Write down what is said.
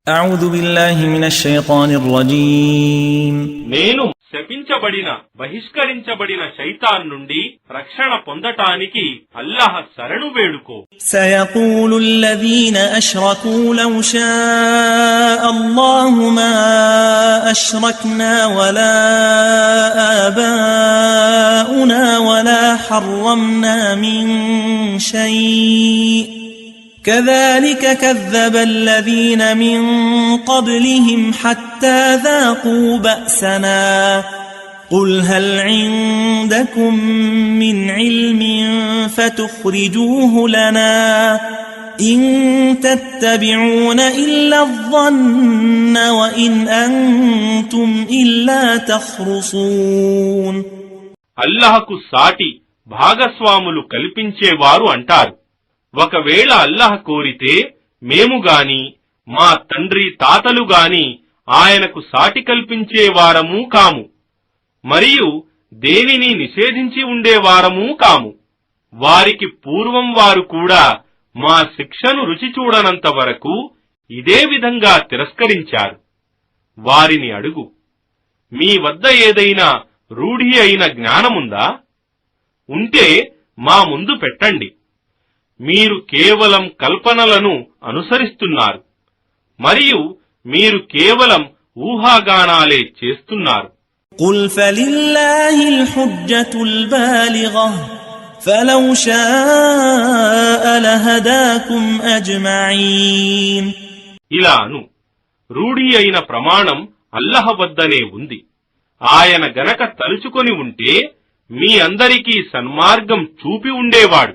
أعوذ بالله من الشيطان الرجيم నేను శపించబడిన బహిష్కరించబడిన శైతాన్ నుండి రక్షణ పొందటానికి అల్లాహ్ శరణు వేడుకో. سيقول الذين أشركوا لو شاء الله ما أشركنا ولا آباؤنا ولا حرمنا من شيء كذلك كذب الذين من قبلهم حتى ذاقوا بأسنا قل هل عندكم من علم فتخرجوه لنا إن تتبعون إلا الظن وإن أنتم إلا تخرصون. అల్లాహకు సాటి భాగస్వాములు కల్పించేవారు అంటారు, ఒకవేళ అల్లాహ్ కోరితే మేము గాని మా తండ్రి తాతలు గాని ఆయనకు సాటి కల్పించేవారమూ కాము, మరియు దేనిని నిషేధించి ఉండేవారమూ కాము. వారికి పూర్వం వారు కూడా మా శిక్షను రుచి చూడనంత వరకు ఇదే విధంగా తిరస్కరించారు. వారిని అడుగు, మీ వద్ద ఏదైనా రూఢి అయిన జ్ఞానముందా? ఉంటే మా ముందు పెట్టండి. మీరు కేవలం కల్పనలను అనుసరిస్తున్నారు, మరియు మీరు కేవలం ఊహాగానాలే చేస్తున్నారు. قل فلله الحجة البالغة فلو شاء لهداكم أجمعين. ఇలాను రూఢి అయిన ప్రమాణం అల్లాహ్ వద్దనే ఉంది. ఆయన గనక తలుచుకొని ఉంటే మీ అందరికీ సన్మార్గం చూపి ఉండేవాడు.